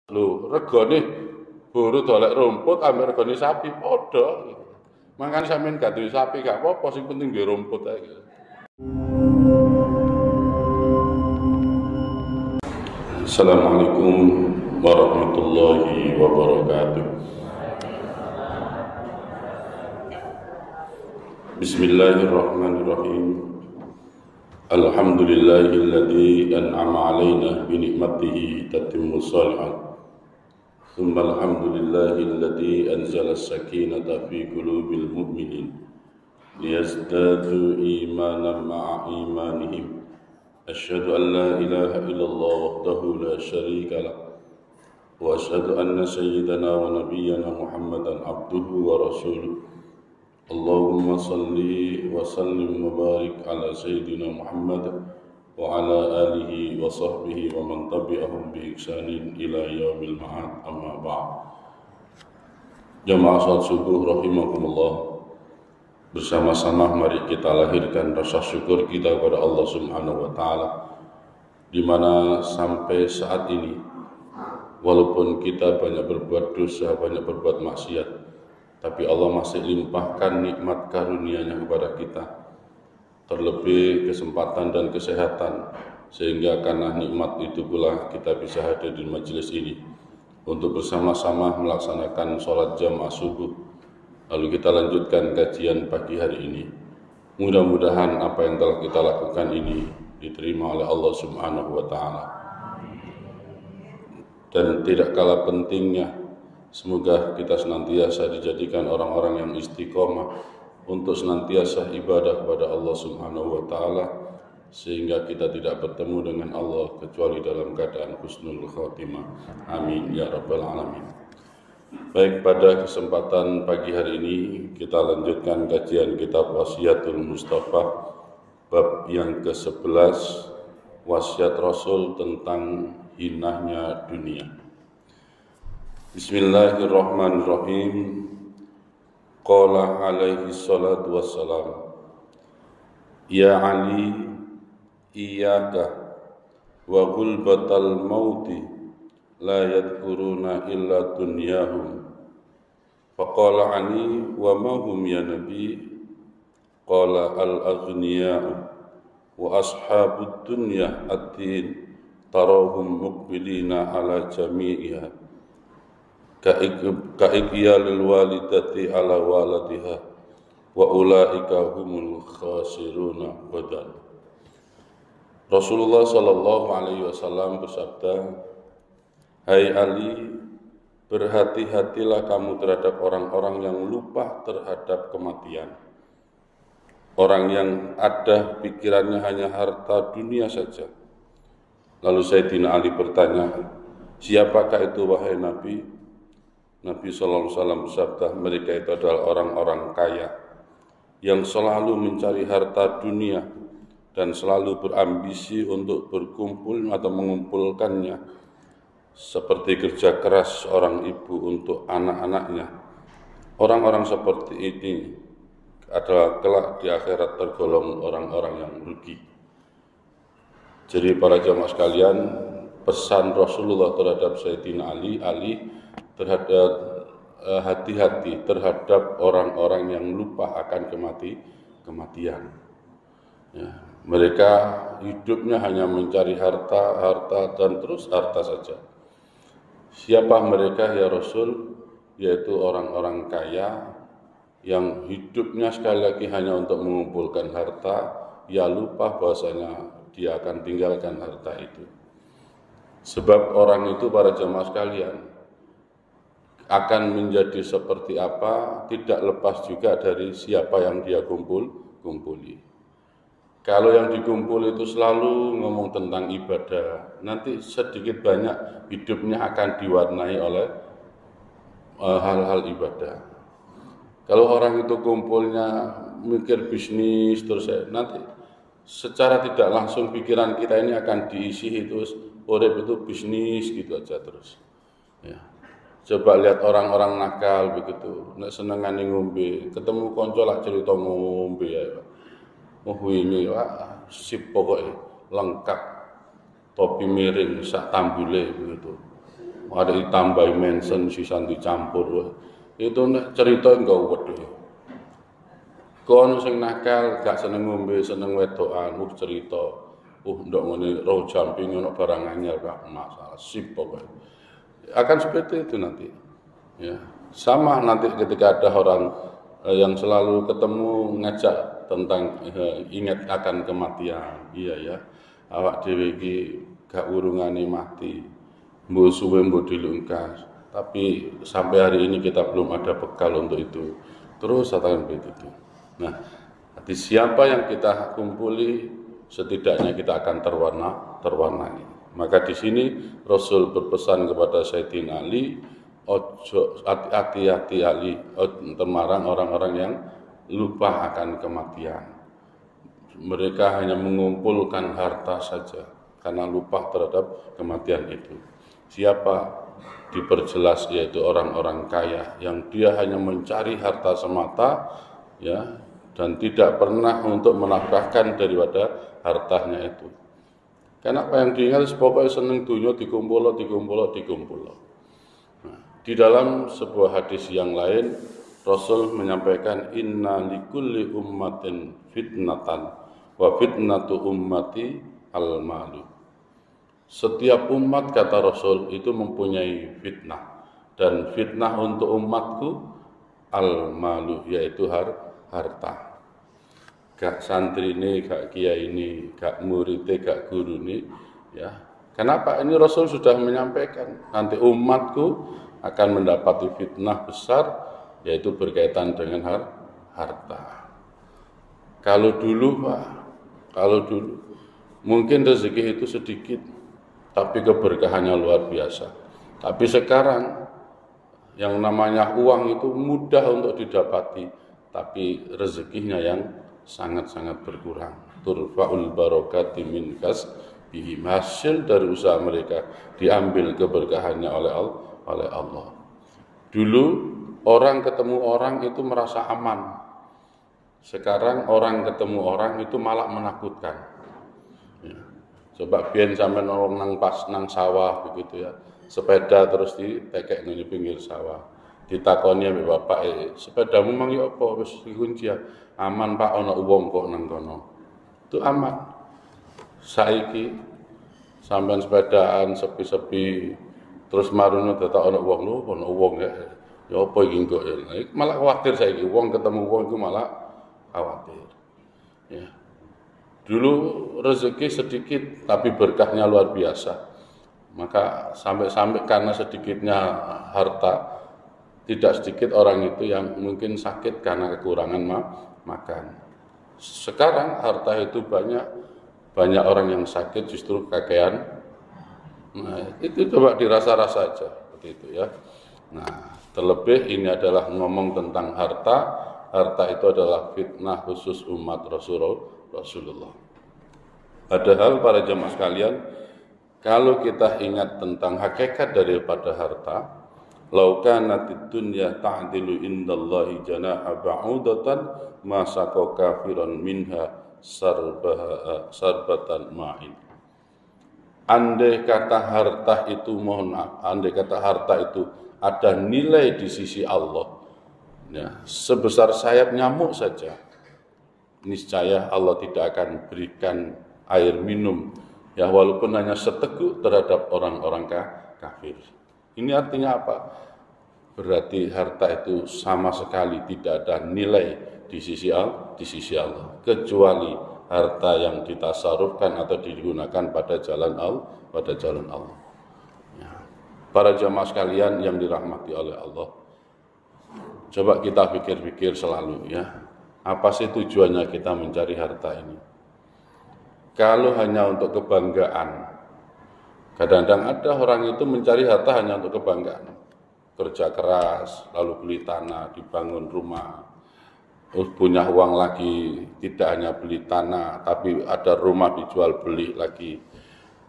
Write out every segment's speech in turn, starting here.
Lho, regane buru dolek rumput ambek regane sapi padha. Mangkane sampeyan gak duwe sapi gak apa-apa, sing penting duwe rumput ae. Assalamualaikum warahmatullahi wabarakatuh. Bismillahirrahmanirrahim. Alhamdulillahilladzi an'ama 'alaina bi ni'matihi tatimmu shalihat. Tsumma alhamdulillahilladzi anzala as-sakinata fi qulubil mu'minin liyazdadu imanan ma'a imanihim. Asyhadu an la ilaha illallah wahdahu la syarika lah wa asyhadu anna sayyidana wa nabiyyana Muhammadan abduhu wa rasuluh. Allahumma salli wa sallim wa barik ala sayyidina Muhammad wa ala alihi wa sahbihi wa man tabi'ahum bi ihsanin ila yaumil ma'ad, amma ba'd. Jamaah salat subuh rahimakumullah, bersama-sama mari kita lahirkan rasa syukur kita kepada Allah Subhanahu wa taala, di mana sampai saat ini walaupun kita banyak berbuat dosa, banyak berbuat maksiat, tapi Allah masih limpahkan nikmat karunia-Nya kepada kita, terlebih kesempatan dan kesehatan, sehingga karena nikmat itu pula kita bisa hadir di majelis ini untuk bersama-sama melaksanakan sholat jamaah subuh. Lalu kita lanjutkan kajian pagi hari ini. Mudah-mudahan apa yang telah kita lakukan ini diterima oleh Allah Subhanahu wa taala. Dan tidak kalah pentingnya, semoga kita senantiasa dijadikan orang-orang yang istiqomah untuk senantiasa ibadah kepada Allah Subhanahu wa taala, sehingga kita tidak bertemu dengan Allah kecuali dalam keadaan husnul khatimah. Amin ya rabbal alamin. Baik, pada kesempatan pagi hari ini kita lanjutkan kajian kitab Wasiatul Mustafa, bab yang ke-11, wasiat Rasul tentang hinahnya dunia. Bismillahirrahmanirrahim. Qala alaihi salatu wassalam, ya Ali, iyaka wa gulbatal mauti la yadhkuruna illa dunyahum. Faqala Ali, wa ma hum ya Nabi? Qala al-aghniya'u wa ashabud dunya ad-din tarahum muqbilina ala jami'iha ka'ikiyalil walidati ala waladiha wa ulaika humul khasiruna qadan. Rasulullah sallallahu alaihi wasallam bersabda, hai Ali, berhati-hatilah kamu terhadap orang-orang yang lupa terhadap kematian, orang yang ada pikirannya hanya harta dunia saja. Lalu Sayyidina Ali bertanya, siapakah itu wahai Nabi? Nabi SAW bersabda, mereka itu adalah orang-orang kaya yang selalu mencari harta dunia dan selalu berambisi untuk berkumpul atau mengumpulkannya, seperti kerja keras seorang ibu untuk anak-anaknya. Orang-orang seperti ini adalah kelak di akhirat tergolong orang-orang yang rugi. Jadi para jamaah sekalian, pesan Rasulullah terhadap Sayyidina Ali terhadap hati-hati terhadap orang-orang yang lupa akan kematian. Ya, mereka hidupnya hanya mencari harta dan terus harta saja. Siapa mereka ya Rasul? Yaitu orang-orang kaya yang hidupnya sekali lagi hanya untuk mengumpulkan harta, ya lupa bahwasanya dia akan tinggalkan harta itu. Sebab orang itu, para jamaah sekalian, akan menjadi seperti apa tidak lepas juga dari siapa yang dia kumpuli. Kalau yang dikumpul itu selalu ngomong tentang ibadah, nanti sedikit banyak hidupnya akan diwarnai oleh hal-hal ibadah. Kalau orang itu kumpulnya mikir bisnis terus, nanti secara tidak langsung pikiran kita ini akan diisi itu urip itu bisnis gitu aja terus. Ya. Coba lihat orang-orang nakal begitu, nek senengane ngombe, ketemu kanca lak cerita ngombe ya. Ini sip pokoknya lengkap, topi miring sak tambule begitu. ada ditambahi mention sisan dicampur. Itu nek cerita enggak wedhe. Kono sing nakal, gak seneng ngombe, seneng wedokan, cerita. Ndok ngene roh jumping ono barang anyar gak masalah, sip pokoknya. Akan seperti itu nanti. Ya. Sama nanti ketika ada orang yang selalu ketemu ngajak tentang ingat akan kematian. Iya ya. Awak dhewe iki gak urungane mati. Mbok suwe mbok dilungkas. Tapi sampai hari ini kita belum ada bekal untuk itu. Terus akan begitu. Nah, hati siapa yang kita kumpuli, setidaknya kita akan terwarnai. Maka di sini Rasul berpesan kepada Sayyidina Ali, ojo hati-hati Ali, termarang orang-orang yang lupa akan kematian. Mereka hanya mengumpulkan harta saja karena lupa terhadap kematian itu. Siapa? Diperjelas yaitu orang-orang kaya yang dia hanya mencari harta semata, ya, dan tidak pernah untuk menafkahkan daripada hartanya itu. Karena apa yang diingat pokoknya seneng dunia dikumpul. Nah, di dalam sebuah hadis yang lain Rasul menyampaikan inna likulli ummatin fitnatan wa fitnatu ummati al-malu. Setiap umat, kata Rasul, itu mempunyai fitnah. Dan fitnah untuk umatku al-malu, yaitu harta. Gak santri ini, gak kiai ini, gak murid, gak guru ini. Ya. Kenapa? Ini Rasul sudah menyampaikan. Nanti umatku akan mendapati fitnah besar, yaitu berkaitan dengan harta. Kalau dulu, Pak, mungkin rezeki itu sedikit, tapi keberkahannya luar biasa. Tapi sekarang yang namanya uang itu mudah untuk didapati, tapi rezekinya yang sangat-sangat berkurang. Turfa'ul barakati min kasbihim, hasil dari usaha mereka diambil keberkahannya oleh Allah. Dulu orang ketemu orang itu merasa aman. Sekarang orang ketemu orang itu malah menakutkan. Ya. Coba biyen sampean nang sawah begitu ya. Sepeda terus ditekek di pinggir sawah. Ditakoni ambek bapak, sepedamu mang yo apa wis dikunci ya? Aman Pak, ana wong kok nang kono. Itu aman. Saiki sampean sepedaan sepi-sepi terus marune dadak ana wong ya. Ya apa iki kok ya. Malah khawatir saiki wong ketemu wong iku malah khawatir. Ya. Dulu rezeki sedikit tapi berkahnya luar biasa. Maka sampai karena sedikitnya harta, tidak sedikit orang itu yang mungkin sakit karena kekurangan makan. Sekarang harta itu banyak orang yang sakit justru kakean. Nah, itu coba dirasa-rasa aja seperti itu ya. Nah, terlebih ini adalah ngomong tentang harta. Harta itu adalah fitnah khusus umat Rasulullah. Padahal para jemaah sekalian, kalau kita ingat tentang hakikat daripada harta, lau kanatid dunya ta'dilu indallahi janaha ba'udatan ma saqa kafiran minha sarbatan ma'in. Andai kata harta itu ada nilai di sisi Allah, ya, sebesar sayap nyamuk saja, niscaya Allah tidak akan berikan air minum, ya walaupun hanya seteguk terhadap orang-orang kafir. Ini artinya apa? Berarti harta itu sama sekali tidak ada nilai di sisi Allah, kecuali harta yang ditasarufkan atau digunakan pada jalan Allah. Ya. Para jamaah sekalian yang dirahmati oleh Allah, coba kita pikir-pikir selalu ya, apa sih tujuannya kita mencari harta ini? Kalau hanya untuk kebanggaan, kadang-kadang ada orang itu mencari harta hanya untuk kebanggaan. Kerja keras, lalu beli tanah, dibangun rumah, terus punya uang lagi, tidak hanya beli tanah, tapi ada rumah dijual beli lagi.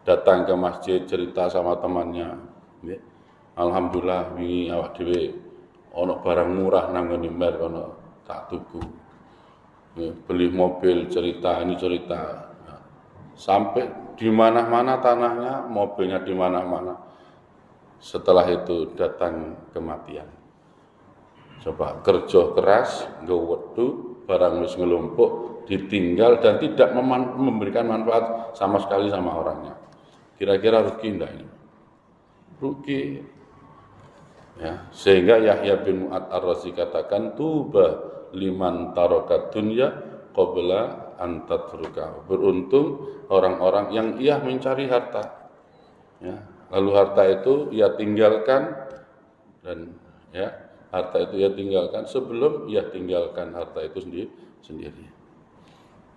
Datang ke masjid cerita sama temannya, ya. Alhamdulillah wingi awak dhewe ana barang murah nang ngene mer kono tak tuku. Ya, beli mobil cerita. Sampai di mana-mana tanahnya, mobilnya di mana-mana. setelah itu datang kematian. Coba kerja keras, ngewedu, barang wis ngelumpuk, ditinggal dan tidak memberikan manfaat sama sekali sama orangnya. Kira-kira rugi enggak ini? Rugi. Ya, sehingga Yahya bin Mu'ad Ar-Razi katakan tuba liman tarokat dunya qabla an tatruka. Beruntung orang-orang yang ia mencari harta. Ya, lalu harta itu ia tinggalkan dan ya, harta itu ia tinggalkan sebelum ia tinggalkan harta itu sendiri.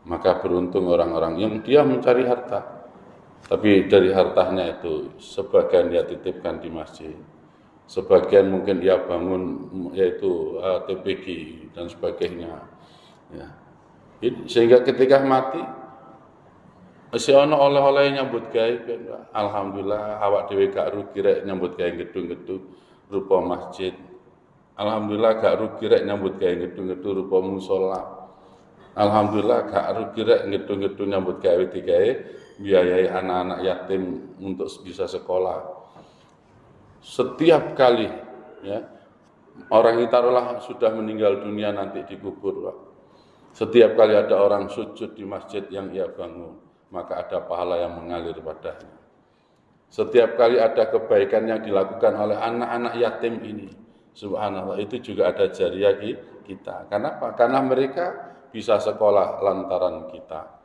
Maka beruntung orang-orang yang dia mencari harta. Tapi dari hartanya itu sebagian dia titipkan di masjid, sebagian mungkin dia bangun yaitu TPG dan sebagainya. Ya. Sehingga ketika mati, si ono oleh-oleh nyambut gawe, alhamdulillah awak dhewe gak rugi rek nyambut gawe gedung-gedung rupa masjid. Alhamdulillah gak rugi rek nyambut gawe gedung-gedung rupa musala. Alhamdulillah gak rugi rek gedung-gedung nyambut gawe digawe biayai anak-anak yatim untuk bisa sekolah. Setiap kali ya, orang yang taruhlah sudah meninggal dunia nanti dikubur, Pak. Setiap kali ada orang sujud di masjid yang ia bangun, maka ada pahala yang mengalir padanya. Setiap kali ada kebaikan yang dilakukan oleh anak-anak yatim ini, subhanallah, itu juga ada jariah kita. Kenapa? Karena mereka bisa sekolah lantaran kita.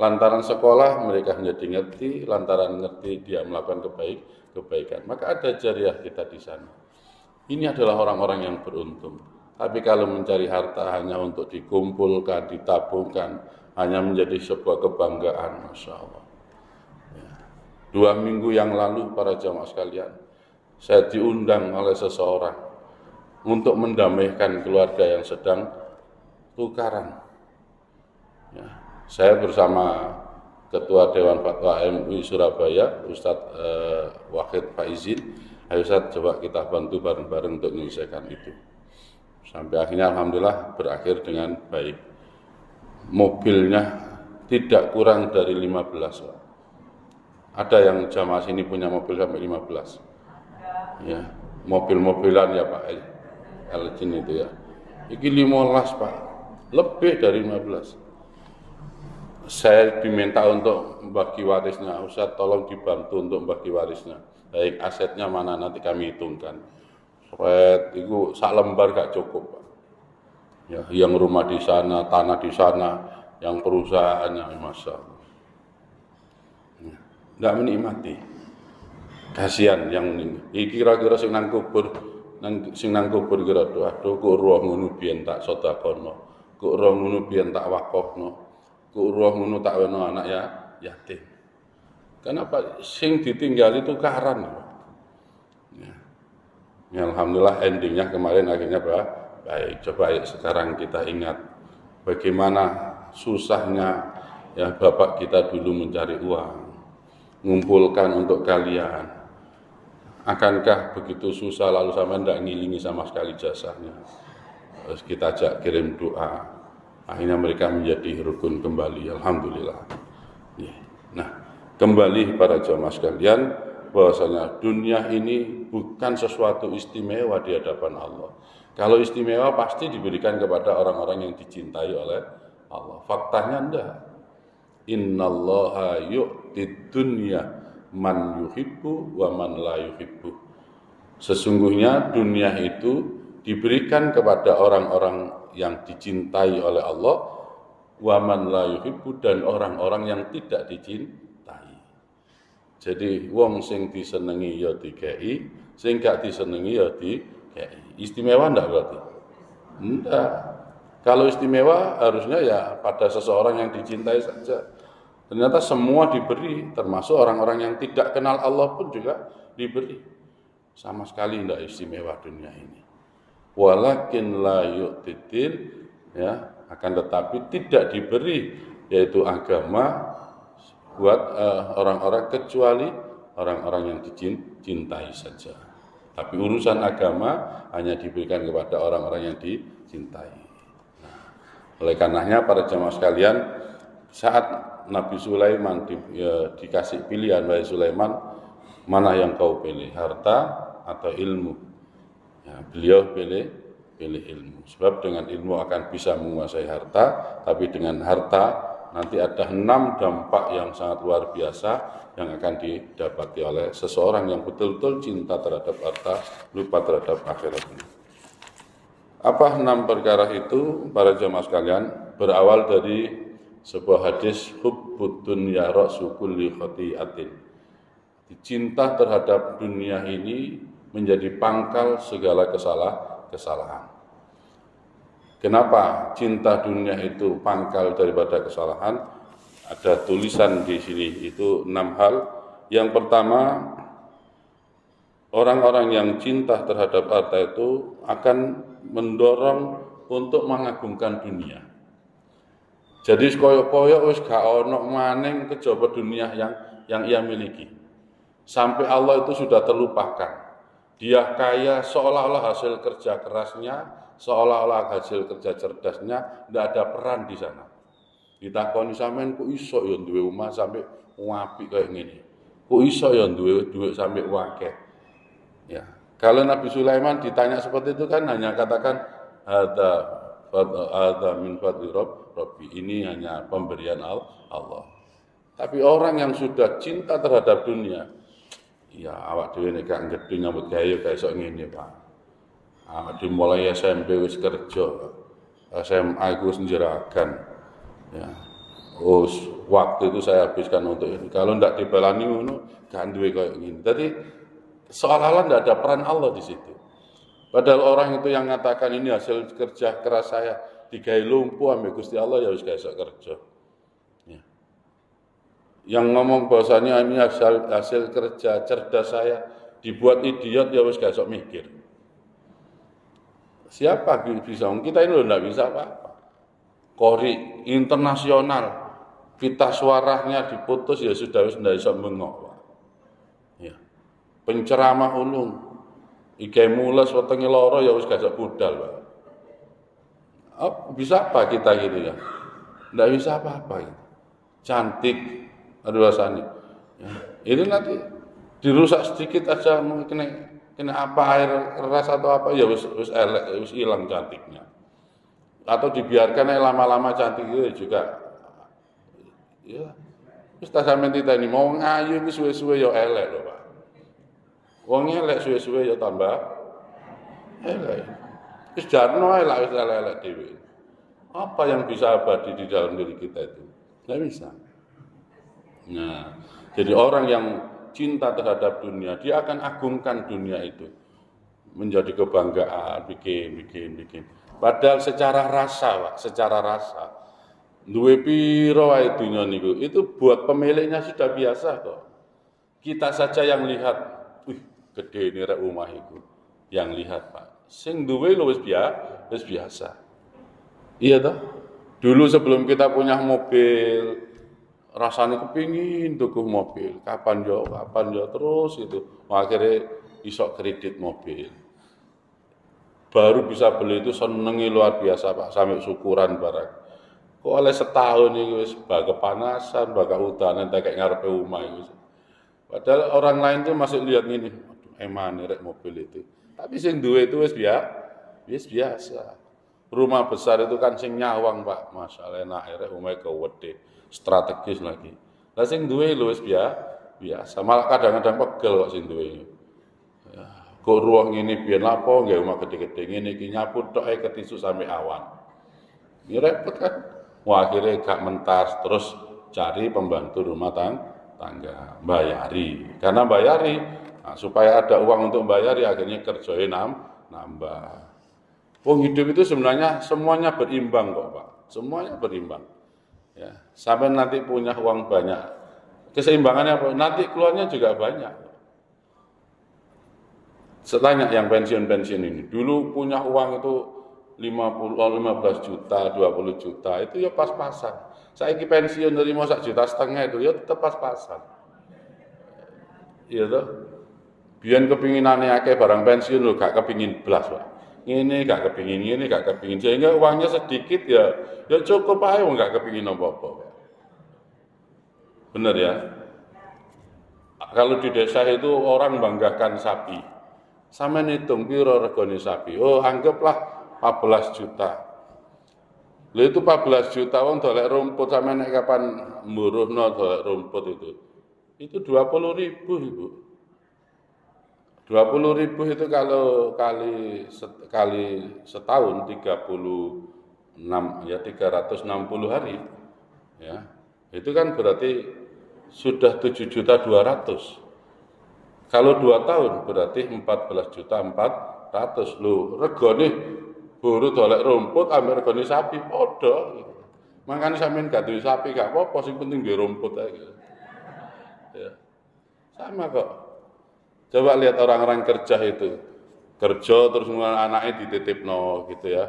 Lantaran sekolah mereka menjadi ngerti, lantaran ngerti dia melakukan kebaikan. Maka ada jariah kita di sana. Ini adalah orang-orang yang beruntung. Tapi kalau mencari harta hanya untuk dikumpulkan, ditabungkan, hanya menjadi sebuah kebanggaan, Masya Allah. Ya. 2 minggu yang lalu para jamaah sekalian, saya diundang oleh seseorang untuk mendamaikan keluarga yang sedang tukaran. Ya. Saya bersama Ketua Dewan Fatwa MUI Surabaya, Ustadz Wahid Faizin. Ayo Ustadz, coba kita bantu bareng-bareng untuk menyelesaikan itu. Sampai akhirnya alhamdulillah berakhir dengan baik. Mobilnya tidak kurang dari 15. Pak. Ada yang jamaah sini punya mobil sampai 15. Ya, mobil-mobilan ya Pak, Elgin itu ya. Ini 15 Pak, lebih dari 15. Saya diminta untuk membagi warisnya, Ustaz tolong dibantu untuk membagi warisnya. Baik, asetnya mana nanti kami hitungkan. Seret itu sak lembar gak cukup, Pak. Ya, yang rumah di sana, tanah di sana, yang perusahaannya, Masya Allah. Nggak menikmati. Kasihan yang meninggal. Kira-kira sing nang kubur kira aduh kok roh ngono biyen tak sedekahno, kok roh ngono biyen tak wakafno. Kok roh ngono tak weno anak ya yatim. Kenapa sing ditinggal itu tukaran? Ya, alhamdulillah endingnya kemarin akhirnya baik. Coba sekarang kita ingat bagaimana susahnya ya bapak kita dulu mencari uang, ngumpulkan untuk kalian. Akankah begitu susah lalu sama tidak ngilingi sama sekali jasanya? Terus kita ajak kirim doa. Akhirnya mereka menjadi rukun kembali, alhamdulillah. Nah, kembali para jamaah sekalian, bahwasanya dunia ini bukan sesuatu istimewa di hadapan Allah. Kalau istimewa pasti diberikan kepada orang-orang yang dicintai oleh Allah. Faktanya enggak. Innallaha yu'tid dunya man yuhibbu wa man la yuhibbu. Sesungguhnya dunia itu diberikan kepada orang-orang yang dicintai oleh Allah, wa man la yuhibbu, dan orang-orang yang tidak dicintai. Jadi wong sing disenengi ya dikei, sing gak disenengi ya dikei. Istimewa ndak berarti? Enggak. Kalau istimewa harusnya ya pada seseorang yang dicintai saja. Ternyata semua diberi, termasuk orang-orang yang tidak kenal Allah pun juga diberi. Sama sekali tidak istimewa dunia ini. Walakin la yu'tidil, ya, akan tetapi tidak diberi yaitu agama buat orang-orang kecuali orang-orang yang dicintai saja. Tapi urusan agama hanya diberikan kepada orang-orang yang dicintai. Nah, oleh karenanya para jamaah sekalian, saat Nabi Sulaiman dikasih pilihan, wahai Sulaiman, Mana yang kau pilih, harta atau ilmu? Ya, beliau pilih ilmu. Sebab dengan ilmu akan bisa menguasai harta, tapi dengan harta nanti ada 6 dampak yang sangat luar biasa yang akan didapati oleh seseorang yang betul-betul cinta terhadap harta, lupa terhadap akhirat ini. Apa 6 perkara itu, para jemaah sekalian? Berawal dari sebuah hadis, hubbud dunya ra'su kulli khati'atin. Cinta terhadap dunia ini menjadi pangkal segala kesalahan. Kenapa cinta dunia itu pangkal daripada kesalahan? Ada tulisan di sini, itu 6 hal. Yang pertama, orang-orang yang cinta terhadap harta itu akan mendorong untuk mengagungkan dunia. Jadi koyo-koyo wis gak ono maning kejaba dunia yang ia miliki. Sampai Allah itu sudah terlupakan. Dia kaya seolah-olah hasil kerja kerasnya, seolah-olah hasil kerja cerdasnya, tidak ada peran di sana. Ditakoni sampean kok iso ya duwe omah sampai apik kayak ngene. Kok iso ya duwe duit sampai akeh. Ya. Kalau Nabi Sulaiman ditanya seperti itu kan hanya katakan ada min fadli Rabbi, ini hanya pemberian Allah. Tapi orang yang sudah cinta terhadap dunia, ya awak dhewe nek gak gedhe nyambut gawe kaya sok ngene, Pak. Awak dhewe mulai SMP wis kerja. SMA iku wis njeragan. Ya. Waktu itu saya habiskan untuk ini. Kalau ndak dibalani ngono, gak duwe kaya ngene. Jadi seolah-olah tidak ada peran Allah di situ. Padahal orang itu yang mengatakan ini hasil kerja keras saya, digawe lumpuh ambek Gusti Allah ya wis gak iso kerja. Ya. Yang ngomong bahwasanya ini hasil kerja cerdas saya, dibuat idiot ya wis gak iso mikir. Siapa bisa? Kita ini loh tidak bisa apa-apa. Kori internasional, pita suaranya diputus ya sudah wis ndak iso bengok. Ya. Penceramah ulung, ikai mules wetenge loro ya wis gak iso budal, Pak. Oh, bisa apa kita gitu ya? Ndak bisa apa-apa gitu. Cantik ada rasanya. Ya. Ini nanti dirusak sedikit aja mungkin kena apa air keras atau apa ya wis elek, wis hilang cantiknya. Atau dibiarkan lama-lama cantik itu juga ya wis tak sampean ditani mau ngayu iki suwe-suwe ya elek lho, Pak. Wong elek suwe-suwe ya tambah elek. Wis jarno ae lak wis elek dhewe. Apa yang bisa abadi di dalam diri kita itu? Tidak bisa. Nah, jadi orang yang cinta terhadap dunia, dia akan agungkan dunia itu. Menjadi kebanggaan, bikin. Padahal secara rasa, Pak, secara rasa. Duwe piro wae dunia niku, itu buat pemiliknya sudah biasa kok. Kita saja yang lihat, gede ini rek omah iku. Yang lihat, Pak. Sing duwe lho wis biasa. Iya toh? Dulu sebelum kita punya mobil, rasanya kepingin tuku mobil. Kapan yo terus itu. Akhirnya iso kredit mobil. Baru bisa beli itu senengi luar biasa, Pak, sampai syukuran barang. Kok oleh setahun ini wis baga kepanasan, baga hutan entek kayak ngarepe omah itu. Padahal orang lain tuh masih lihat gini, aduh emane rek mobil itu. Tapi sing duwe itu wis biasa. Rumah besar itu kan sing nyawang, Pak. Masalah enak rek omahe gede, strategis lagi. Lah sing duwe lho wis biasa. Malah kadang-kadang pegel kok sing duwe. Ya, kok ruang ini biyen lapo nggih omah gede-gede ngene iki nyapu tok ae ketisu sampai awan. Ya repot kan. Wah, akhirnya gak mentas terus cari pembantu rumah tangga, bayari. Karena bayari, nah, supaya ada uang untuk bayari akhirnya kerjain nambah. Hidup itu sebenarnya semuanya berimbang kok, Pak. Semuanya berimbang. Ya, sampai nanti punya uang banyak. Keseimbangannya apa? Nanti keluarnya juga banyak. Setanya yang pensiun ini. Dulu punya uang itu 15 juta, 20 juta. Itu ya pas-pasan. Saiki pensiun dari 1,5 juta itu ya tetap pas-pasan. Iya toh? Biyen kepinginane akeh barang pensiun lho gak kepingin blas, Pak. Ini gak kepingin, sehingga uangnya sedikit ya cukup aja, gak kepingin apa-apa. Bener ya? Kalau di desa itu orang banggakan sapi. Sampeyan hitung piro regane sapi? Oh, anggaplah 14 juta. Lha itu 14 juta wong dolek rumput sampeyan nek kapan mburuhno dolek rumput itu. Itu 20.000, Ibu. 20.000 itu kalau kali setahun 36 ya 360 hari ya. Itu kan berarti sudah 7.200.000. Kalau 2 tahun berarti 14.400.000. Lho, regane buru dolek rumput ambil regane sapi padha gitu. Makane sampean gak duwe sapi gak apa-apa, sing penting duwe rumput ae gitu. Ya. Sama kok. Coba lihat orang-orang kerja itu. Kerja terus anaknya dititipno gitu ya.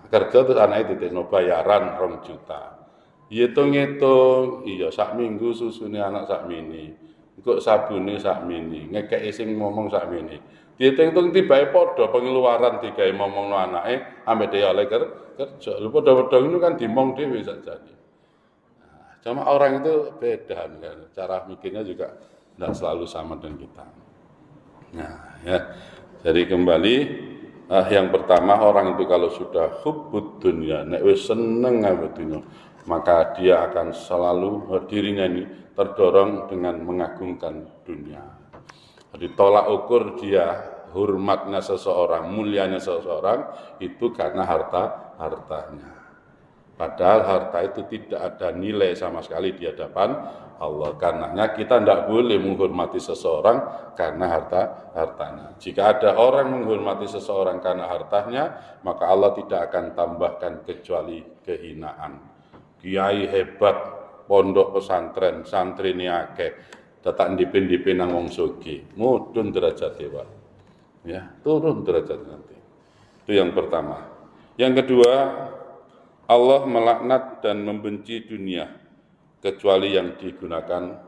Kerja terus anaknya dititipno bayaran 2 juta. Hitung-hitung, iya sak minggu susune anak sak mini. Engko sabune sak mini, ngekeki sing ngomong sak mini. Dihitung-hitung tibae padha pengeluaran digawe momongno anake ambek dhewe oleh kerja. Lho padha-padha ngono kan dimong dhewe sakjane. Nah, cuma orang itu beda kan. Cara mikirnya juga tidak selalu sama dengan kita. Nah, ya. Jadi kembali yang pertama orang itu kalau sudah hubbud dunya, nek wis seneng ambek dunya, maka dia akan selalu diringani, terdorong dengan mengagungkan dunia. Jadi tolak ukur dia hormatnya seseorang, mulianya seseorang itu karena hartanya. Padahal harta itu tidak ada nilai sama sekali di hadapan Allah. Karenanya kita tidak boleh menghormati seseorang karena hartanya. Jika ada orang menghormati seseorang karena hartanya, maka Allah tidak akan tambahkan kecuali kehinaan. Kiai hebat, pondok pesantren, santri ini akeh, tetap dipin-dipin nang wong sugih, mudhun derajat Pak. Ya, turun derajat nanti. Itu yang pertama. Yang kedua, Allah melaknat dan membenci dunia kecuali yang digunakan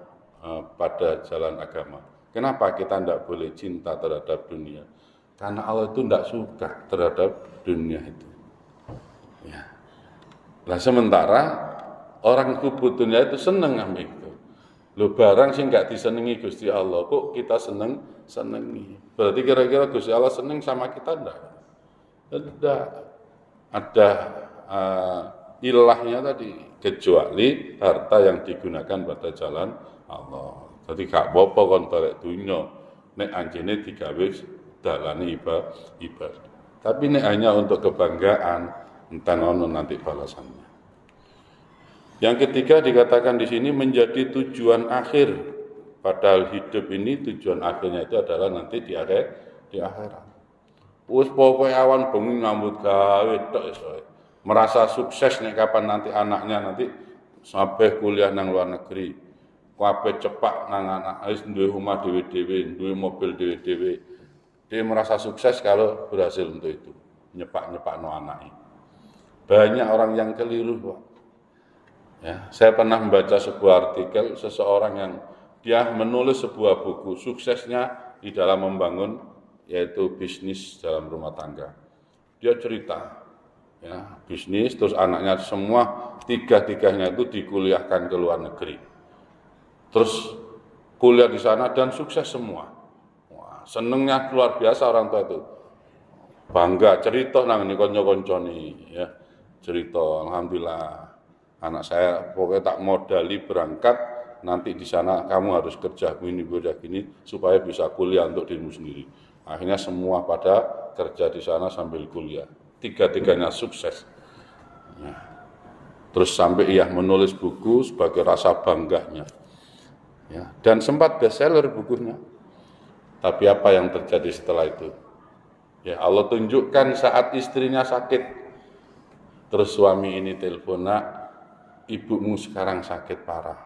pada jalan agama. Kenapa kita tidak boleh cinta terhadap dunia? Karena Allah itu tidak suka terhadap dunia itu. Ya. Nah sementara orang kubur dunia itu seneng ambil itu. Lo barang sih nggak disenengi Gusti Allah, kok kita senengi? Berarti kira-kira Gusti Allah seneng sama kita enggak? Tidak. Ada ilahnya tadi, kecuali harta yang digunakan pada jalan Allah. Jadi gak apa-apa kon balik dunia, nek anjene digawe dalane ibadah. Tapi nek hanya untuk kebanggaan, entah ono nanti balasannya. Yang ketiga dikatakan di sini menjadi tujuan akhir. Padahal hidup ini tujuan akhirnya itu adalah nanti di akhirat. Wis pokoke awan bengi ngambut gawe tok iso. Merasa sukses nek kapan nanti anaknya nanti sampai kuliah nang luar negeri. Kabeh cepak nang anak wis duwe omah dhewe-dhewe, duwe mobil dhewe-dhewe. Dia merasa sukses kalau berhasil untuk itu. Nyepak-nyepakno anake. Banyak orang yang keliru, Pak. Ya, saya pernah membaca sebuah artikel seseorang yang dia menulis sebuah buku suksesnya di dalam membangun yaitu bisnis dalam rumah tangga. Dia cerita, ya, bisnis, terus anaknya semua tiga-tiganya itu dikuliahkan ke luar negeri. Terus kuliah di sana dan sukses semua. Wah, senengnya luar biasa orang tua itu. Bangga, cerita nang ini konco-konco nih, ya. Cerita, alhamdulillah, anak saya pokoknya tak modali berangkat, nanti di sana kamu harus kerja gini supaya bisa kuliah untuk dirimu sendiri. Akhirnya semua pada kerja di sana sambil kuliah. Tiga-tiganya sukses. Nah, terus sampai ia menulis buku sebagai rasa bangganya. Ya, dan sempat bestseller bukunya. Tapi apa yang terjadi setelah itu? Ya Allah tunjukkan saat istrinya sakit. Terus suami ini telepon, "Nak, ibumu sekarang sakit parah.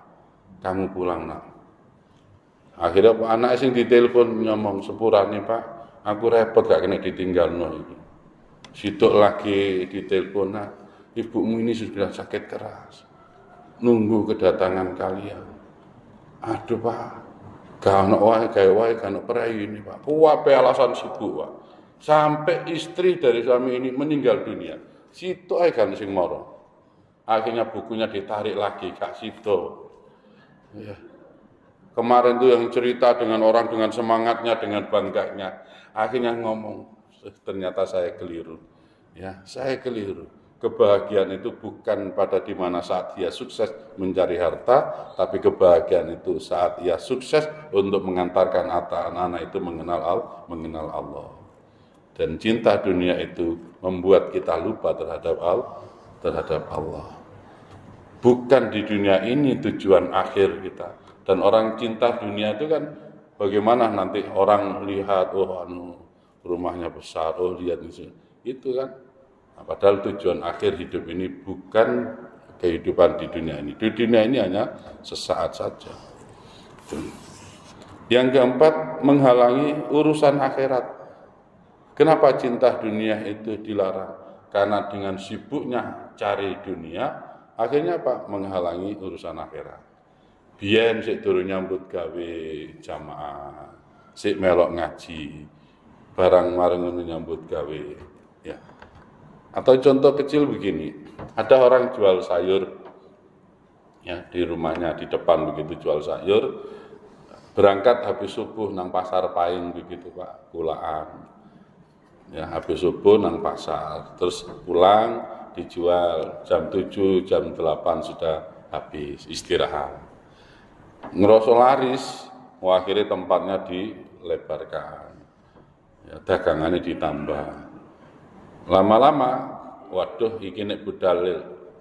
Kamu pulang, Nak." Akhirnya anak sing ditelepon ngomong sepurane, "Pak, aku repot gak kena ditinggalno iki." Situk lagi ditelepon, "Nak, ibumu ini sudah sakit keras. Nunggu kedatangan kalian." Aduh, Pak, gak ono wae gak ono prei ini, Pak. Kuwabe alasan sibuk, Pak. Sampai istri dari suami ini meninggal dunia. Situ ae kan sing moro. Akhirnya bukunya ditarik lagi, Kak Situ. Ya. Kemarin tuh yang cerita dengan orang dengan semangatnya, dengan bangganya, akhirnya ngomong, ternyata saya keliru. Ya, saya keliru. Kebahagiaan itu bukan pada di mana saat ia sukses mencari harta, tapi kebahagiaan itu saat ia sukses untuk mengantarkan anak-anak itu mengenal Allah. Dan cinta dunia itu membuat kita lupa terhadap Allah. Bukan di dunia ini tujuan akhir kita. Dan orang cinta dunia itu kan bagaimana nanti orang lihat, rumahnya besar, lihat itu kan. Nah, padahal tujuan akhir hidup ini bukan kehidupan di dunia ini. Di dunia ini hanya sesaat saja. Yang keempat, menghalangi urusan akhirat. Kenapa cinta dunia itu dilarang? Karena dengan sibuknya cari dunia, akhirnya apa? Menghalangi urusan akhirat. Biyen sik durung nyambut gawe jamaah, sik melok ngaji, barang mareng nyambut gawe, ya. Atau contoh kecil begini, ada orang jual sayur, ya di rumahnya di depan begitu jual sayur, berangkat habis subuh nang pasar Paing begitu Pak, kulaan, ya habis subuh nang pasar, terus pulang dijual jam 7, jam 8 sudah habis istirahat. Ngerasa laris, akhirnya tempatnya dilebarkan, ya, dagangannya ditambah. Lama-lama, waduh, iki nek budal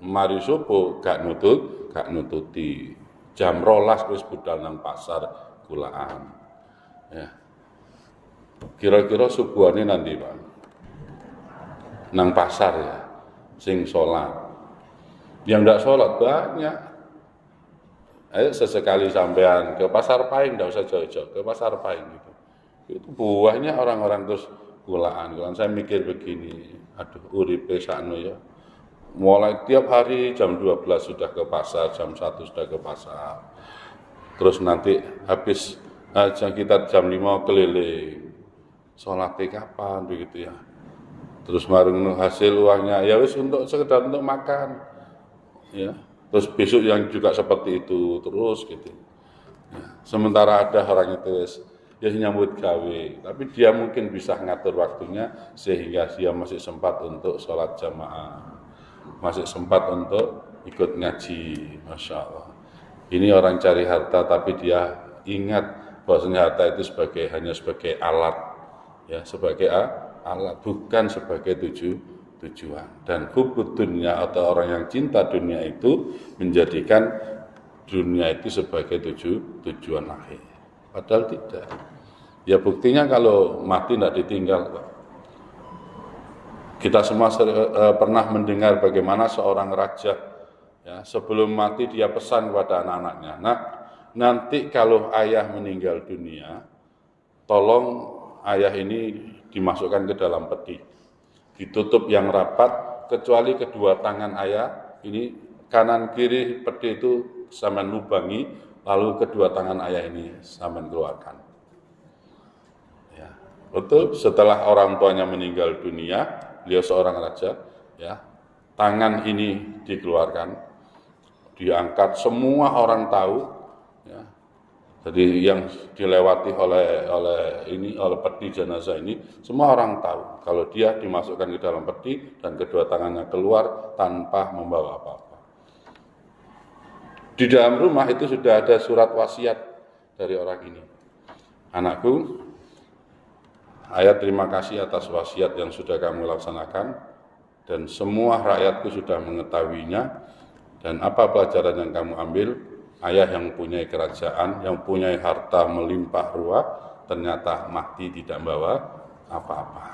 mari subuh gak nututi. Jam 12 wis budal nang pasar kulaan. Ya. Kira-kira subuhane nanti Pak. Nang pasar ya, sing sholat. Yang ndak sholat banyak. Ayo sesekali sampean ke pasar Paing, enggak usah jauh-jauh, ke pasar Paing gitu. Itu buahnya orang-orang terus kulaan. Kalau saya mikir begini, aduh uripe sakno ya. Mulai tiap hari jam 12 sudah ke pasar, jam 1 sudah ke pasar. Terus nanti habis aja kita jam 5 keliling. Sholatnya kapan begitu ya. Terus marung hasil uangnya ya wis untuk sekedar untuk makan. Ya. Terus besok yang juga seperti itu terus gitu. Ya, sementara ada orang itu ya nyambut gawe, tapi dia mungkin bisa ngatur waktunya sehingga dia masih sempat untuk sholat jamaah, masih sempat untuk ikut ngaji, masya Allah. Ini orang cari harta tapi dia ingat bahwasanya harta itu hanya sebagai alat, ya sebagai alat bukan sebagai tujuan. Dan hubud dunia atau orang yang cinta dunia itu menjadikan dunia itu sebagai tujuan akhir. Padahal tidak. Ya buktinya kalau mati tidak ditinggal. Kita semua pernah mendengar bagaimana seorang raja ya, sebelum mati dia pesan kepada anak-anaknya. Nah, nanti kalau ayah meninggal dunia, tolong ayah ini dimasukkan ke dalam peti. Ditutup yang rapat, kecuali kedua tangan ayah, ini kanan kiri peti itu sampean lubangi, lalu kedua tangan ayah ini sampean keluarkan. Ya, betul, setelah orang tuanya meninggal dunia, beliau seorang raja, ya, tangan ini dikeluarkan, diangkat, semua orang tahu, ya. Jadi yang dilewati oleh peti jenazah ini, semua orang tahu kalau dia dimasukkan ke dalam peti dan kedua tangannya keluar tanpa membawa apa-apa. Di dalam rumah itu sudah ada surat wasiat dari orang ini. Anakku, ayah terima kasih atas wasiat yang sudah kamu laksanakan dan semua rakyatku sudah mengetahuinya dan apa pelajaran yang kamu ambil. Ayah yang punya kerajaan, yang punya harta melimpah ruah, ternyata mati tidak membawa apa-apa.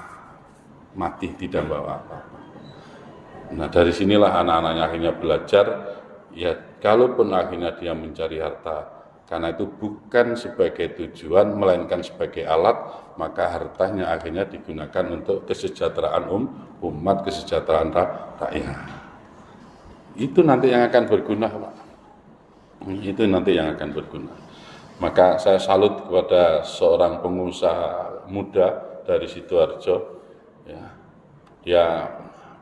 Mati tidak membawa apa-apa. Nah dari sinilah anak-anaknya akhirnya belajar, ya kalaupun akhirnya dia mencari harta, karena itu bukan sebagai tujuan, melainkan sebagai alat, maka hartanya akhirnya digunakan untuk kesejahteraan umat, kesejahteraan rakyat. Itu nanti yang akan berguna, Pak. Itu nanti yang akan berguna. Maka saya salut kepada seorang pengusaha muda dari Sidoarjo. Ya, dia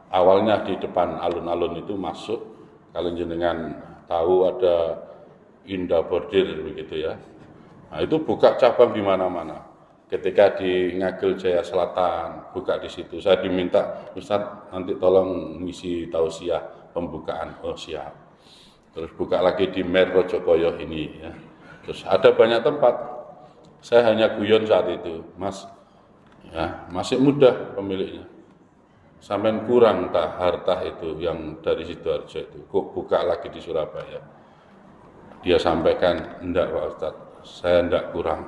awalnya di depan alun-alun itu masuk, kalau jenengan tahu ada Indah Bordir begitu ya. Nah, itu buka cabang di mana-mana. Ketika di Ngagel Jaya Selatan, buka di situ. Saya diminta, Ustadz nanti tolong ngisi tausiah pembukaan. Oh siap. Terus buka lagi di Mer Rojokoyo ini. Ya. Terus ada banyak tempat. Saya hanya guyon saat itu, Mas. Ya, masih muda pemiliknya. Sampai kurang harta itu yang dari Sidoarjo itu. Kok buka lagi di Surabaya. Dia sampaikan, enggak Pak Ustadz, saya enggak kurang.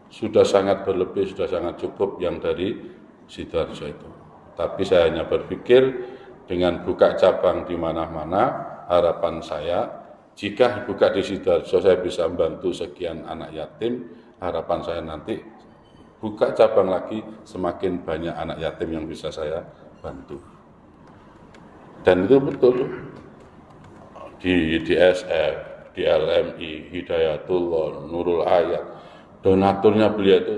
Sudah sangat berlebih, sudah sangat cukup yang dari Sidoarjo itu. Tapi saya hanya berpikir dengan buka cabang di mana-mana, harapan saya, jika buka di Sidoarjo saya bisa membantu sekian anak yatim, harapan saya nanti buka cabang lagi, semakin banyak anak yatim yang bisa saya bantu. Dan itu betul. Di DSF, di LMI, Hidayatullah, Nurul Ayat, donaturnya beliau itu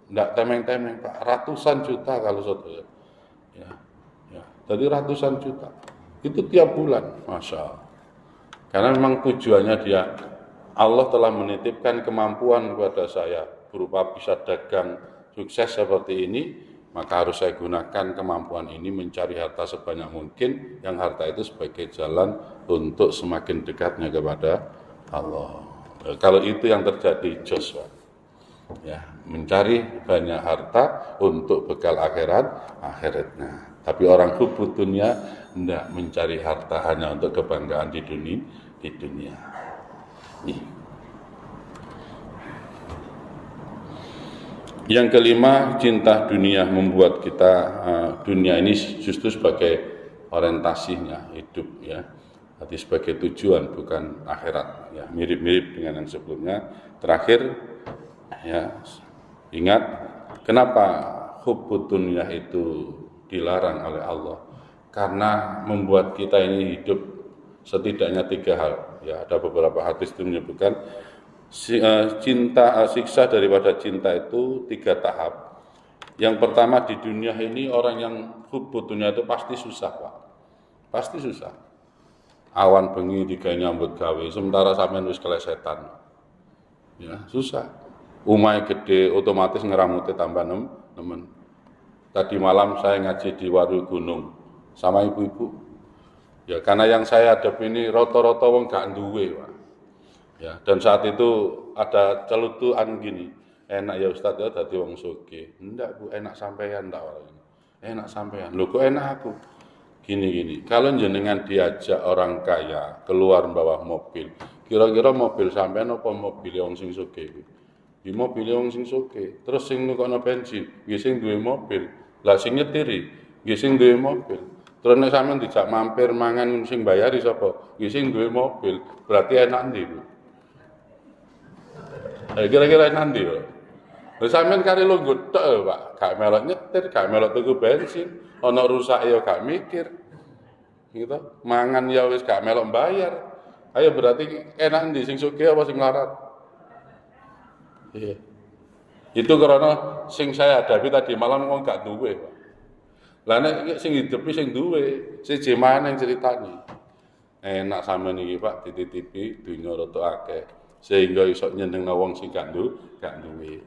tidak temeng-temeng Pak, ratusan juta kalau saudara. Ya. Jadi ratusan juta. Itu tiap bulan, Masya Allah. Karena memang tujuannya dia, Allah telah menitipkan kemampuan kepada saya berupa bisa dagang sukses seperti ini, maka harus saya gunakan kemampuan ini mencari harta sebanyak mungkin, yang harta itu sebagai jalan untuk semakin dekatnya kepada Allah. Kalau itu yang terjadi, Joshua, ya, mencari banyak harta untuk bekal akhiratnya. Tapi orang hubud dunia tidak mencari harta hanya untuk kebanggaan di dunia. Yang kelima, cinta dunia membuat kita dunia ini justru sebagai orientasinya hidup, ya, jadi sebagai tujuan bukan akhirat, ya, mirip-mirip dengan yang sebelumnya. Terakhir, ya, ingat kenapa hubbud dunia itu dilarang oleh Allah? Karena membuat kita ini hidup setidaknya 3 hal. Ya, ada beberapa hadis itu menyebutkan siksa daripada cinta itu 3 tahap. Yang pertama, di dunia ini orang yang hubbud dunia itu pasti susah, Pak. Pasti susah. Awan bengi digawe nyambut gawe, sementara sampean wis kelesetan. Ya, susah. Umai gede, otomatis ngeramuti tambah nemen. Tadi malam saya ngaji di Waru Gunung sama ibu-ibu. Ya, karena yang saya hadapi ini rata-rata wong gak duwe, Pak. Ya, dan saat itu ada celutukan gini, enak ya Ustadz ya dadi wong sugih. Enggak Bu, enak sampean tak orang ini. Enak sampean. Loh kok enak aku? Gini. Kalau jenengan diajak orang kaya keluar bawah mobil, kira-kira mobil sampean apa mobil wong sing sugih? Di mobil wong sing sugih. Terus sing nukono bensin, nggih sing duwe mobil. Lah sing nyetiri, nggih sing duwe mobil. Terus nek sampean dijak mampir mangan sing bayari sapa? Nggih sing duwe mobil. Berarti enak ndi, Bu? Kira-kira nanti loh. Sampeyan kari lungguh tok Pak, gak melok nyetir, gak melok tuku bensin, ana rusak ya gak mikir. Gitu. Mangan ya wis gak melok bayar. Ayo berarti enak ndi sing sugih apa sing larat? Iya. Itu karena sing saya hadapi tadi malam wong gak duwe, Pak. Lah nek sing hidupi sing duwe, siji maneh ceritane. Enak sampeyan iki Pak dititipi dunya rada akeh. Sehingga iso nyenengno wong sing gak duwe.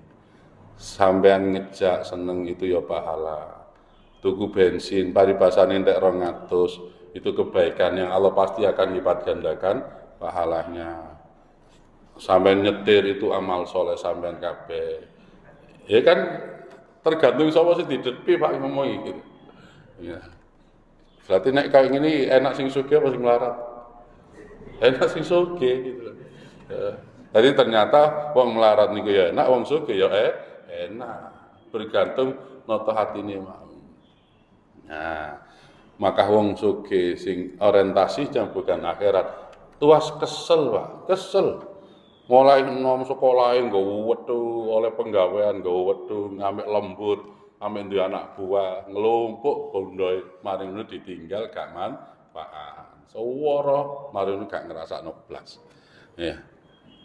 Sampean ngejak seneng itu ya pahala. Tuku bensin paribasane entek 200, itu kebaikan yang Allah pasti akan lipat gandakan pahalanya. Sampean nyetir itu amal soleh sampean kabeh. Ya kan tergantung sapa sing didepi Pak ngomong iki. Ya. Berarti nek kayak gini enak sing sugih apa sing melarat? Enak sing sugih gitu. Ya. Jadi ternyata wong melarat niku ya enak, wong sugih ya enak. Bergantung noto hatine mau. Nah, maka wong sugih sing orientasinya bukan akhirat, tuas kesel, Pak, kesel. Mulai nom sekolahe nggawa wetu, oleh penggawean nggawa wetu, ngambil lembur, ambek duwe anak buah, nglumpuk bondoe, mari ngono ditinggal gak manfaat. Sewara mari ngono gak ngrasakno blas. Ya.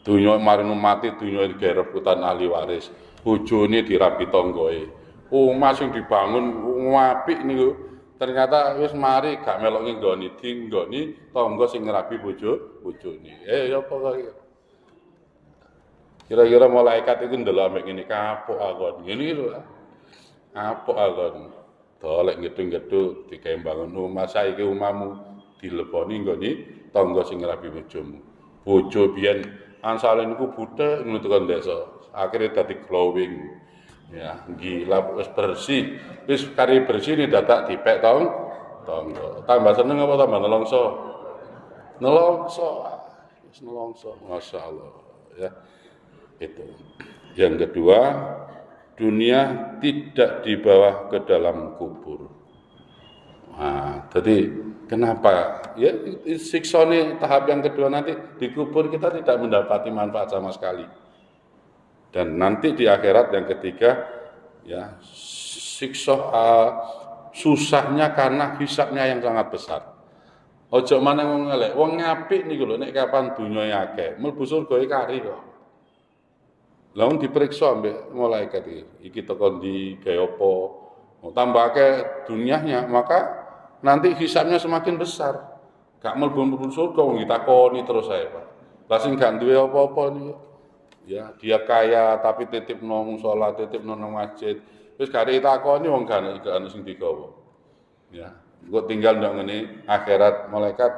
Dunya marino mati, dunya digawe rebutan ahli waris. Bojone dirapi tanggoe. Omah sing dibangun apik niku. Ternyata wis mari gak melok nggoni tangga sing ngrabi bojone. Ya apa kok. Kira-kira malaikat iku ndelok ambek ngene kapok akon. Ngene lho. Kapok akon. Dolek gedung-gedung digawe bangun omah saiki omahmu dileboni nggone tangga sing rabi bojomu. Bojo biyen ansale niku butek ngono tekan desa. Akhire dadi glowing. Ya, gila wis bersih. Wis kari bersih ni dadak dipek tangga. Tambah seneng apa tambah nelongso? Nelongso. Wis nelongso. Masyaallah ya. Itu. Yang kedua, dunia tidak dibawa ke dalam kubur. Nah, jadi kenapa? Ya, siksa ini tahap yang kedua nanti di kubur kita tidak mendapati manfaat sama sekali. Dan nanti di akhirat yang ketiga, ya siksa susahnya karena hisabnya yang sangat besar. Ojo maneh wong elek, wong apik niku lho nek kapan dunya akeh, mlebu surga kari kok. Lalu diperiksa ambek malaikat iki tekan di gawe apa mau tambah akeh dunianya maka nanti hisabnya semakin besar gak mlebu surga wong ditakoni terus saya Pak lah sing gak duwe apa-apa nih ya dia kaya tapi titip nang salat titip nang masjid wis gak ditakoni wong gak ana sing digawa ya kok tinggal ndak ngene akhirat malaikat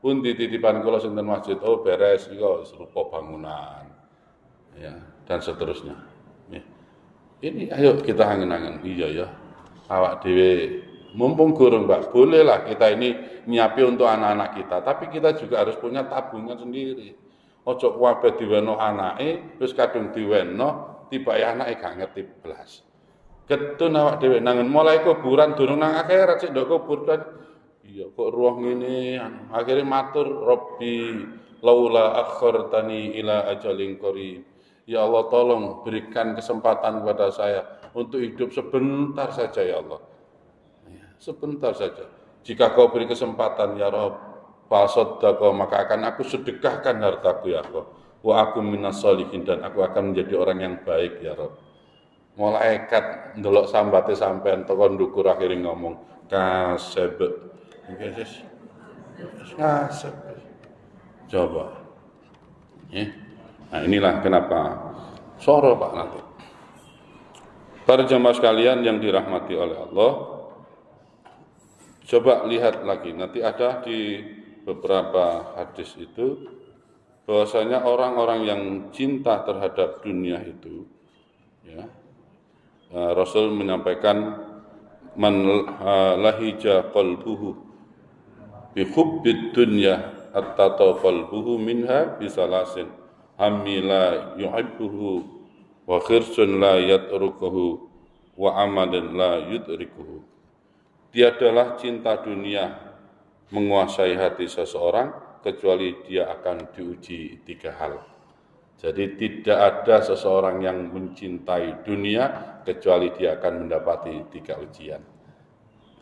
pun dititipan kula sinten masjid oh beres iki serupa bangunan ya dan seterusnya. Ini ayo kita angen-angen. Iya ya. Awak dhewe mumpung gurung, Mbak. Bolehlah kita ini nyiapi untuk anak-anak kita, tapi kita juga harus punya tabungan sendiri. Ojo kabeh diweno anake, wis kadung diweno, tibake anake gak ngerti blas. Ketun awak dhewe nangen mulai kuburan durung nang akhirat sik ndok kubur kan. Iya kok ruh ngene akhirnya matur Rabbi laula akhartani ila ajalin qarib. Ya Allah tolong berikan kesempatan kepada saya untuk hidup sebentar saja ya Allah. Ya, sebentar saja. Jika kau beri kesempatan ya Rabb, fasaddaqo maka akan aku sedekahkan hartaku ya Allah. Wa aku minas sholihin dan aku akan menjadi orang yang baik ya Rabb. Malaikat ndelok sambate sampean tekan ndukur akhire ngomong kaseb. Yesus. Kaseb. Coba. Nah inilah kenapa soro Pak nanti. Para jemaah sekalian yang dirahmati oleh Allah, coba lihat lagi. Nanti ada di beberapa hadis itu bahwasanya orang-orang yang cinta terhadap dunia itu, ya, Rasul menyampaikan man lahija qalbuhu bi hubbid dunya atta qalbuhu minha bisalasin. Hammi la yuhibbuhu wa khirsun la yatrukuhu wa amadan la yudrikuhu. Tiadalah cinta dunia menguasai hati seseorang kecuali dia akan diuji 3 hal. Jadi tidak ada seseorang yang mencintai dunia kecuali dia akan mendapati 3 ujian.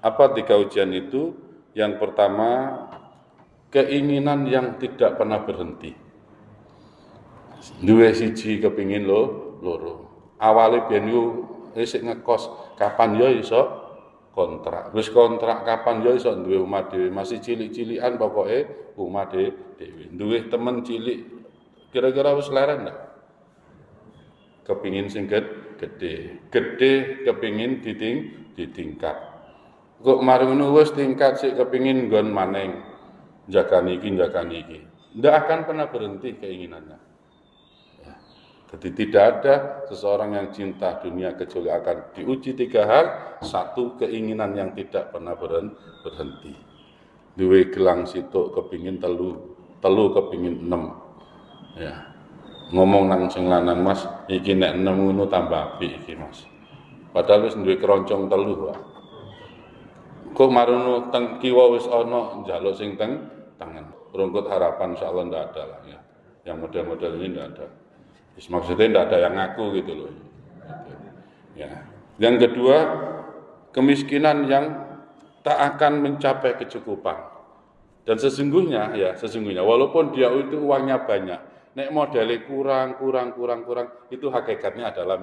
Apa 3 ujian itu? Yang pertama, keinginan yang tidak pernah berhenti. Duwe siji kepingin loro. Awale biyen yo isih ngekos, kapan yo iso kontrak. Wis kontrak kapan yo iso duwe omah dhewe. Masih cilik-cilikan pokoke omah dhewe. Duwe temen cilik. Kira-kira wis leren ndak? Kepingin sing gede. Gede kepingin ditingkat. Kok mari ngono wis tingkat sik kepingin nggon maneng. Jagani iki. Ndak akan pernah berhenti keinginannya. Jadi tidak ada seseorang yang cinta dunia kecuali akan diuji 3 hal. 1, keinginan yang tidak pernah berhenti. Duwe gelang situk kepingin telu kepingin 6. Ya. Ngomong nang sing lanang Mas, iki nek 6 ngono tambah apik iki Mas. Padahal wis duwe keroncong 3 Pak. Kok marono teng kiwa wis ana njaluk sing teng tangan. Rungkut harapan insyaallah ndak ada lah ya. Yang model-model ini ndak ada. Maksudnya tidak ada yang ngaku gitu loh. Ya. Yang kedua, kemiskinan yang tak akan mencapai kecukupan. Dan sesungguhnya walaupun dia itu uangnya banyak, nek modalnya kurang, itu hakikatnya adalah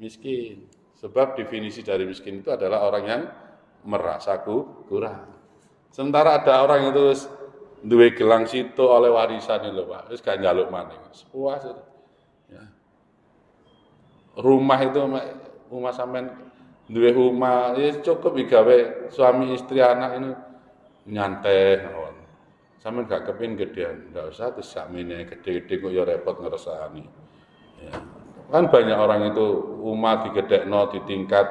miskin. Sebab definisi dari miskin itu adalah orang yang merasa kurang. Sementara ada orang itu duwe gelang situ oleh warisan itu Pak, wis gak njaluk maneh. Puas itu. Ya. rumah itu rumah sampean duwe rumah ya cukup digawe suami istri anak ini nyantai mawon. Sampeyan gak kepin gedean, ndak usah terus sakmene gede-gede kok ya repot ngersani. Ya. Kan banyak orang itu rumah digedekno di tingkat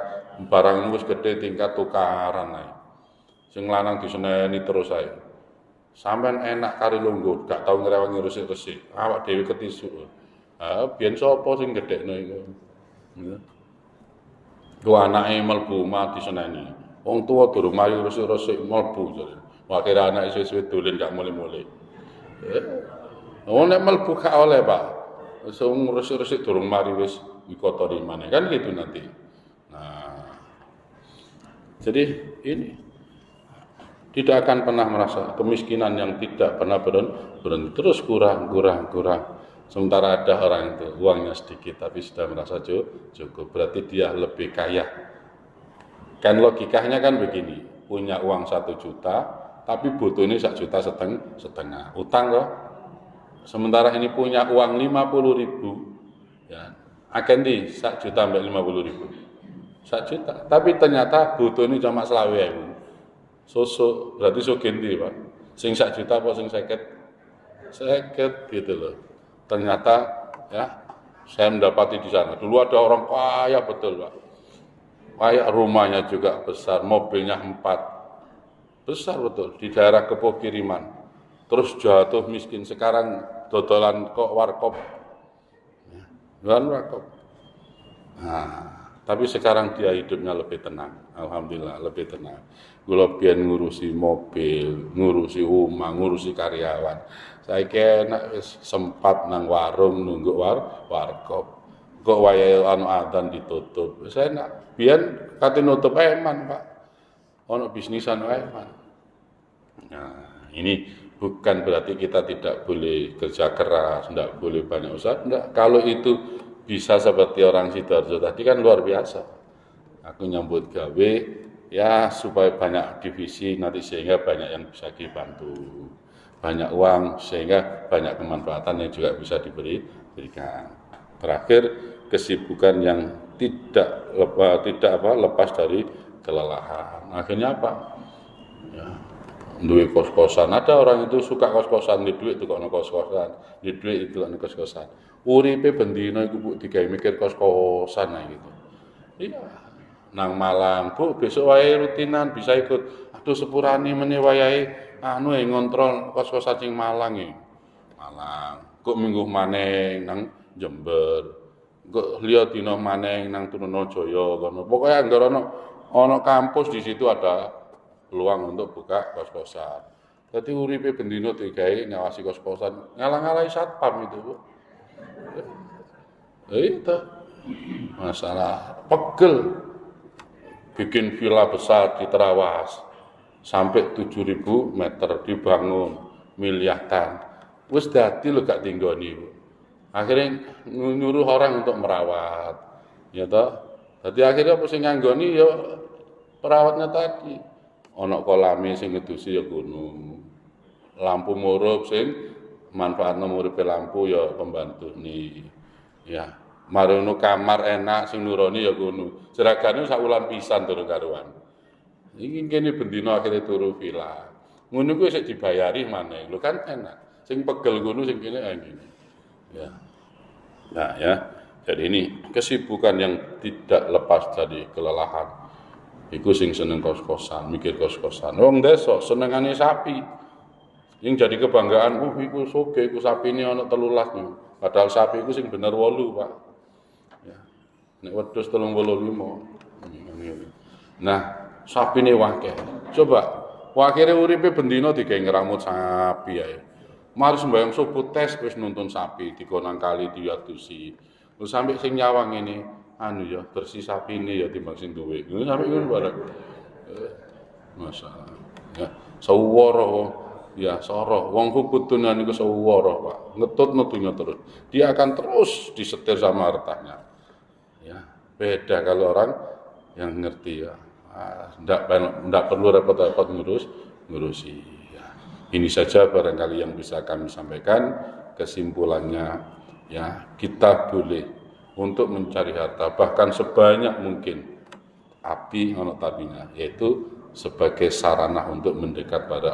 barang wis gede tingkat tukaran ae. Sing lanang diseneni terus ae. Sampeyan enak kari lungguh, gak tau ngrewangi resik-resik. Awak dhewe ketisuk. Biyen sapa sing gedekno iku? Ya. Dua anake mlebu omah diseneni. Wong tuwa durung mari resik-resik mlebu jare. Wah kira anak isu-isu dolen gak mulai-mulai. Nek mlebu gak oleh, Pak. Wong resik-resik durung mari wis dikotori maneh. Kan gitu nanti. Nah. Jadi ini tidak akan pernah merasa kemiskinan yang tidak pernah berhenti terus kurang. Sementara ada orang itu uangnya sedikit tapi sudah merasa cukup, berarti dia lebih kaya. Kan logikanya kan begini, punya uang 1 juta tapi butuhnya 1,5 juta, utang loh. Sementara ini punya uang 50.000, ya, akan di 1 juta sampai 50.000, 1 juta. Tapi ternyata butuhnya cuma 20.000. Sosok berarti sugenti, Pak. Sing 1 juta apa sing 50 gitu loh. Ternyata ya saya mendapati di sana. Dulu ada orang kaya betul, Pak. Kaya, rumahnya juga besar, mobilnya 4. Besar betul di daerah Kepo Kiriman. Terus jatuh miskin, sekarang dodolan kok warkop. Warkop. Nah, tapi sekarang dia hidupnya lebih tenang. Alhamdulillah lebih tenang. Kula biyen ngurusi mobil, ngurusi rumah, ngurusi karyawan. Saya kena sempat nang warung nunggu warkop. Kok wayahe adzan ditutup. Saya nak biyen kate nutup eman, Pak. Ono bisnisan eman. Nah, ini bukan berarti kita tidak boleh kerja keras, tidak boleh banyak usaha, enggak. Kalau itu bisa seperti orang Sidoarjo tadi kan luar biasa. Aku nyambut gawe ya supaya banyak divisi nanti sehingga banyak yang bisa dibantu. Banyak uang sehingga banyak kemanfaatan yang juga bisa diberikan. Terakhir, kesibukan yang tidak lepas dari kelelahan. Akhirnya apa? Ya, duit kos-kosan. Ada orang itu suka kos-kosan, di duit itu kok kos-kosan, di duit itu kok kos-kosan. Uripe bendina iku Bu digawe mikir kos-kosan gitu. Iya. Nang Malang, Bu, besok wae rutinan bisa ikut. Aduh sepurane meneh wayahe ngontrol kos-kosan sing Malang iki. Malang. Kok minggu maneh nang Jember. Kok liya dina maneh nang Trunajaya kono. Pokoke anggere ana kampus di situ ada peluang untuk buka kos-kosan. Jadi uripe bendino digawe ngawasi kos-kosan, ngalang-alangi satpam itu, Bu. Itu masalah pegel bikin villa besar di Terawas sampai 7.000 meter dibangun miliaran. Wis dadi lho gak tinggoni, Bu. Akhirnya nyuruh orang untuk merawat. Ya toh. Jadi akhirnya apa sing nganggoni ya perawatnya tadi. Ana kolame sing ngedusi ya gunung. Lampu murup sing manfaatna muripe lampu ya pembantu nih. Ya, marono kamar enak sing nuroni ya gunung. Jeragane sak wulan pisan durung karuan. Iki kene bendina akhire turu villa. Ngono kuwi sik dibayari maneh. Lho kan enak. Sing pegel ngono sing kene ngene. Ya. Nah, ya. Jadi ini kesibukan yang tidak lepas dari kelelahan. Iku sing seneng kos-kosan, mikir kos-kosan. Wong desa senengane sapi. Yang jadi kebanggaan, iku soge, iku sapine ana 13 nih. Padahal sapi iku sing bener 8, Pak. Ya. Nek wedhus 35. Nah, sapine akeh. Coba, akhire uripe bendina digawe ngramut sapi ae. Mari sembayang subuh tes wis nuntun sapi dikonang kali diadusi. Terus sampai sing nyawang ini ya bersih sapi ini ya timbang sing duwe. Ngono sampe ngono bareng. Masalah. Ya, sawara ya soro. Wong kubutunan niku sawara, Pak. Ngetut nutunya terus. Dia akan terus disetir sama hartanya. Ya, beda kalau orang yang ngerti ya. Ndak perlu repot-repot ngurusi. Ya. Ini saja barangkali yang bisa kami sampaikan. Kesimpulannya ya kita boleh untuk mencari harta, bahkan sebanyak mungkin. Api ono tabinya, yaitu sebagai sarana untuk mendekat pada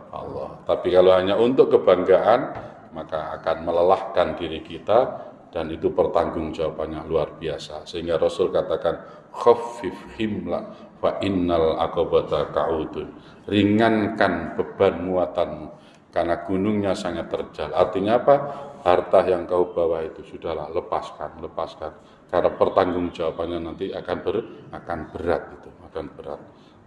Allah. Tapi kalau hanya untuk kebanggaan, maka akan melelahkan diri kita, dan itu pertanggungjawabannya luar biasa. Sehingga Rasul katakan, khaffif himla fa innal aqabata ka'udun. Ringankan beban muatanmu, karena gunungnya sangat terjal. Artinya apa? Harta yang kau bawa itu sudahlah, lepaskan. Karena pertanggungjawabannya nanti akan berat itu, akan berat.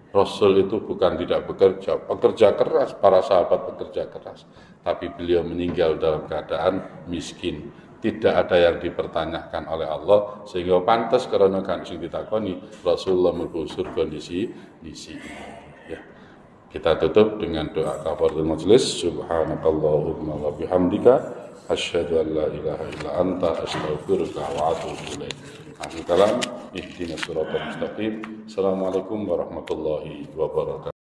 Rasul itu bukan tidak pekerja keras, para sahabat bekerja keras, tapi beliau meninggal dalam keadaan miskin. Tidak ada yang dipertanyakan oleh Allah, sehingga pantas karena kan sing ditakoni Rasulullah mlebu surga di ya. Kita tutup dengan doa kafaratul majelis. Subhanakallahumma wa bihamdika asyhadu an la ilaha illa anta astaghfiruka wa atubu ilaik. Akhir kalam, ihdinas siratal mustaqim. Assalamualaikum warahmatullahi wabarakatuh.